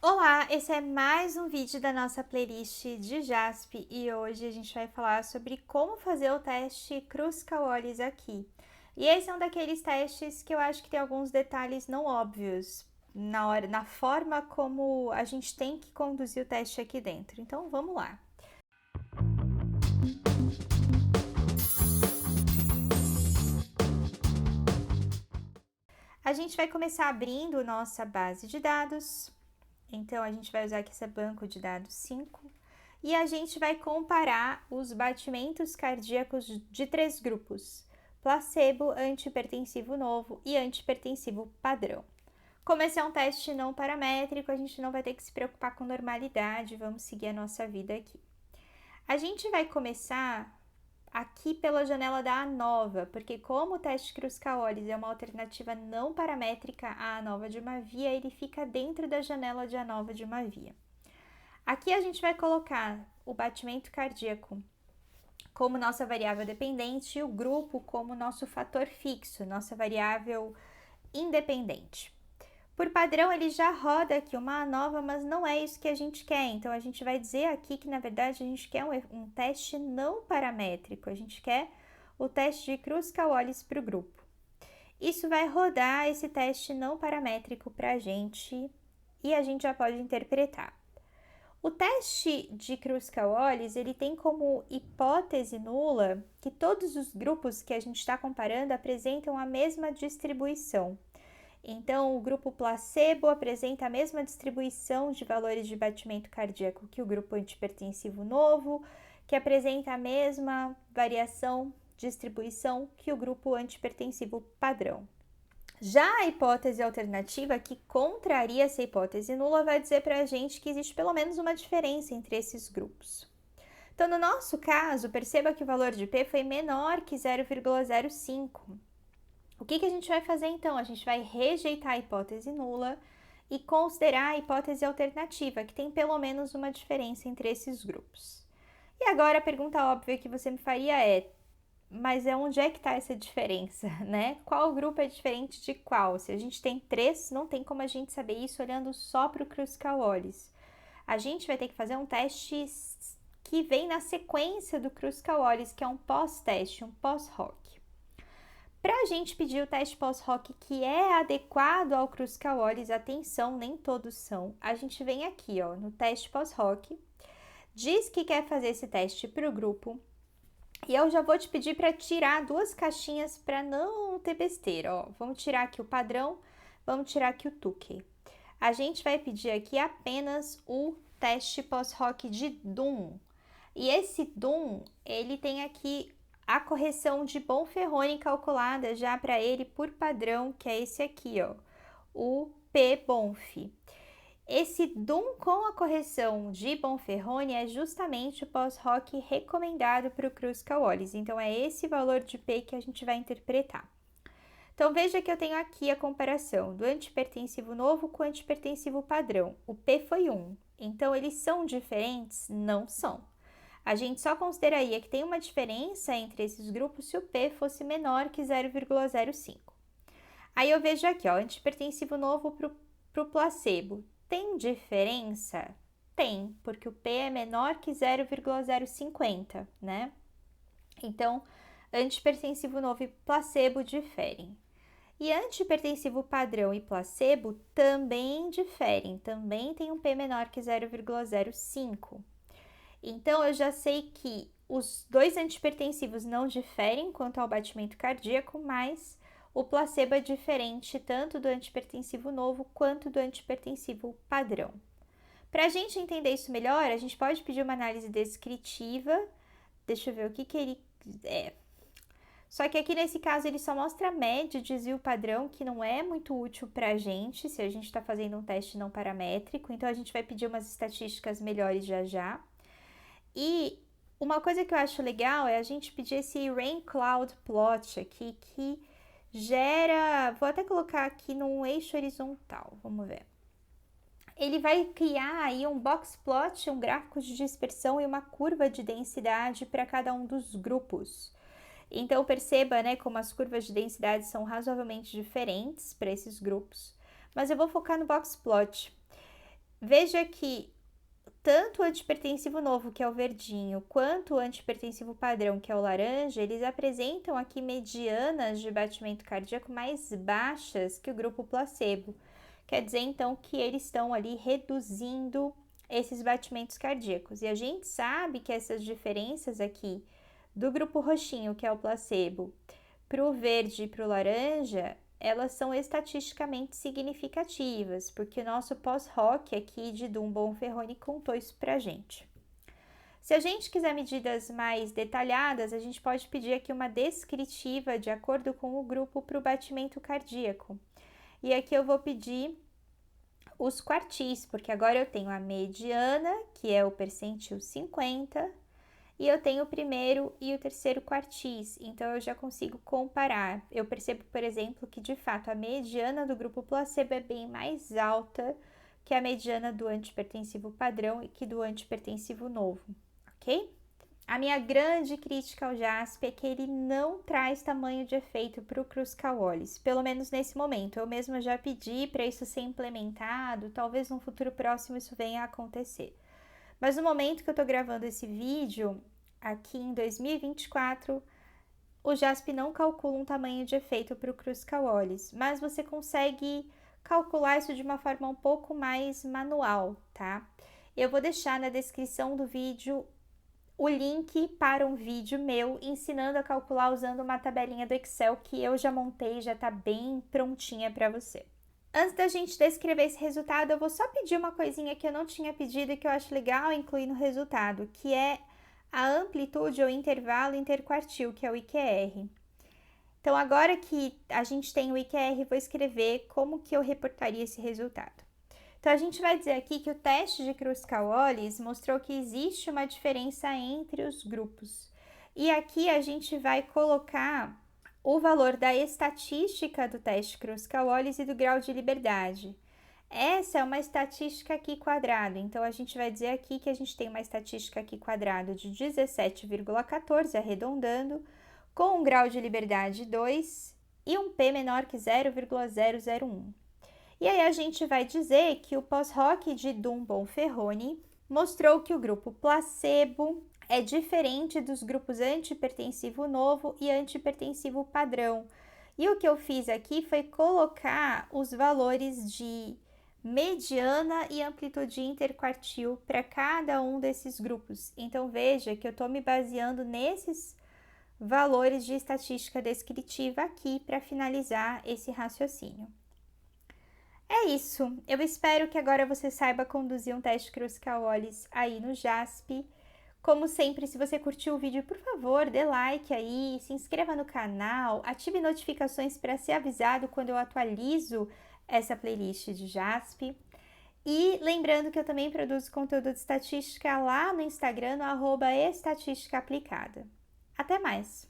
Olá, esse é mais um vídeo da nossa playlist de JASP e hoje a gente vai falar sobre como fazer o teste Kruskal-Wallis aqui. E esse é um daqueles testes que eu acho que tem alguns detalhes não óbvios na forma como a gente tem que conduzir o teste aqui dentro. Então vamos lá. A gente vai começar abrindo nossa base de dados. Então a gente vai usar aqui esse banco de dados 5 e a gente vai comparar os batimentos cardíacos de 3 grupos: placebo, antihipertensivo novo e antihipertensivo padrão. Como esse é um teste não paramétrico, a gente não vai ter que se preocupar com normalidade, vamos seguir a nossa vida aqui. A gente vai começar aqui pela janela da ANOVA, porque como o teste Kruskal-Wallis é uma alternativa não paramétrica à ANOVA de uma via, ele fica dentro da janela de ANOVA de uma via. Aqui a gente vai colocar o batimento cardíaco como nossa variável dependente e o grupo como nosso fator fixo, nossa variável independente. Por padrão, ele já roda aqui uma ANOVA, mas não é isso que a gente quer. Então, a gente vai dizer aqui que, na verdade, a gente quer um teste não paramétrico. A gente quer o teste de Kruskal-Wallis para o grupo. Isso vai rodar esse teste não paramétrico para a gente e a gente já pode interpretar. O teste de Kruskal-Wallis, ele tem como hipótese nula que todos os grupos que a gente está comparando apresentam a mesma distribuição. Então, o grupo placebo apresenta a mesma distribuição de valores de batimento cardíaco que o grupo antihipertensivo novo, que apresenta a mesma distribuição que o grupo antihipertensivo padrão. Já a hipótese alternativa, que contraria essa hipótese nula, vai dizer para a gente que existe pelo menos uma diferença entre esses grupos. Então, no nosso caso, perceba que o valor de P foi menor que 0,05. O que a gente vai fazer então? A gente vai rejeitar a hipótese nula e considerar a hipótese alternativa, que tem pelo menos uma diferença entre esses grupos. E agora a pergunta óbvia que você me faria é: mas onde é que está essa diferença, né? Qual grupo é diferente de qual? Se a gente tem 3, não tem como a gente saber isso olhando só para o Kruskal-Wallis. A gente vai ter que fazer um teste que vem na sequência do Kruskal-Wallis, que é um pós-teste, um pós-hoc. Para a gente pedir o teste pós-hoc que é adequado ao Kruskal-Wallis, atenção, nem todos são, a gente vem aqui, ó, no teste pós-hoc, diz que quer fazer esse teste para o grupo, e eu já vou te pedir para tirar 2 caixinhas para não ter besteira, ó. Vamos tirar aqui o padrão, vamos tirar aqui o Tukey. A gente vai pedir aqui apenas o teste pós-hoc de DUM. E esse DUM, ele tem aqui a correção de Bonferroni calculada já para ele por padrão, que é esse aqui, ó, o P-Bonf. Esse DUM com a correção de Bonferroni é justamente o pós-hoc recomendado para o Kruskal-Wallis. Então, é esse valor de P que a gente vai interpretar. Então, veja que eu tenho aqui a comparação do antihipertensivo novo com o antihipertensivo padrão. O P foi 1. Então, eles são diferentes? Não são. A gente só consideraria que tem uma diferença entre esses grupos se o P fosse menor que 0,05. Aí eu vejo aqui, ó, antihipertensivo novo para o placebo. Tem diferença? Tem, porque o P é menor que 0,050, né? Então, antihipertensivo novo e placebo diferem. E antihipertensivo padrão e placebo também diferem, também tem um P menor que 0,05. Então, eu já sei que os 2 antihipertensivos não diferem quanto ao batimento cardíaco, mas o placebo é diferente tanto do antihipertensivo novo quanto do antihipertensivo padrão. Para a gente entender isso melhor, a gente pode pedir uma análise descritiva. Deixa eu ver o que ele é. Só que aqui nesse caso ele só mostra a média, desvio padrão, que não é muito útil para a gente se a gente está fazendo um teste não paramétrico. Então a gente vai pedir umas estatísticas melhores já já. E uma coisa que eu acho legal é a gente pedir esse Rain Cloud Plot aqui, que gera, vou até colocar aqui num eixo horizontal, vamos ver. Ele vai criar aí um box plot, um gráfico de dispersão e uma curva de densidade para cada um dos grupos. Então perceba, né, como as curvas de densidade são razoavelmente diferentes para esses grupos, mas eu vou focar no box plot. Veja que tanto o antipertensivo novo, que é o verdinho, quanto o antipertensivo padrão, que é o laranja, eles apresentam aqui medianas de batimento cardíaco mais baixas que o grupo placebo. Quer dizer, então, que eles estão ali reduzindo esses batimentos cardíacos. E a gente sabe que essas diferenças aqui do grupo roxinho, que é o placebo, para o verde e para o laranja, elas são estatisticamente significativas, porque o nosso pós-hoc aqui de Dunbon-Ferroni contou isso para a gente. Se a gente quiser medidas mais detalhadas, a gente pode pedir aqui uma descritiva de acordo com o grupo para o batimento cardíaco. E aqui eu vou pedir os quartis, porque agora eu tenho a mediana, que é o percentil 50, e eu tenho o primeiro e o terceiro quartis, então eu já consigo comparar. Eu percebo, por exemplo, que de fato a mediana do grupo placebo é bem mais alta que a mediana do antipertensivo padrão e que do antipertensivo novo, ok? A minha grande crítica ao JASP é que ele não traz tamanho de efeito para o Kruskal-Wallis, pelo menos nesse momento. Eu mesma já pedi para isso ser implementado, talvez no futuro próximo isso venha a acontecer. Mas no momento que eu estou gravando esse vídeo, aqui em 2024, o JASP não calcula um tamanho de efeito para o Kruskal-Wallis, mas você consegue calcular isso de uma forma um pouco mais manual, tá? Eu vou deixar na descrição do vídeo o link para um vídeo meu ensinando a calcular usando uma tabelinha do Excel que eu já montei, já está bem prontinha para você. Antes da gente descrever esse resultado, eu vou só pedir uma coisinha que eu não tinha pedido e que eu acho legal incluir no resultado, que é a amplitude ou intervalo interquartil, que é o IQR. Então, agora que a gente tem o IQR, vou escrever como que eu reportaria esse resultado. Então, a gente vai dizer aqui que o teste de Kruskal-Wallis mostrou que existe uma diferença entre os grupos. E aqui a gente vai colocar o valor da estatística do teste Kruskal-Wallis e do grau de liberdade. Essa é uma estatística aqui quadrado, então a gente vai dizer aqui que a gente tem uma estatística aqui quadrado de 17,14, arredondando, com um grau de liberdade 2 e um P menor que 0,001. E aí a gente vai dizer que o pós-hoc de Dunbon-Ferroni mostrou que o grupo placebo é diferente dos grupos antipertensivo novo e antipertensivo padrão. E o que eu fiz aqui foi colocar os valores de mediana e amplitude interquartil para cada um desses grupos. Então veja que eu estou me baseando nesses valores de estatística descritiva aqui para finalizar esse raciocínio. É isso, eu espero que agora você saiba conduzir um teste Kruskal-Wallis aí no JASP. Como sempre, se você curtiu o vídeo, por favor, dê like aí, se inscreva no canal, ative notificações para ser avisado quando eu atualizo essa playlist de JASP. E lembrando que eu também produzo conteúdo de estatística lá no Instagram, no @estatísticaaplicada. Até mais!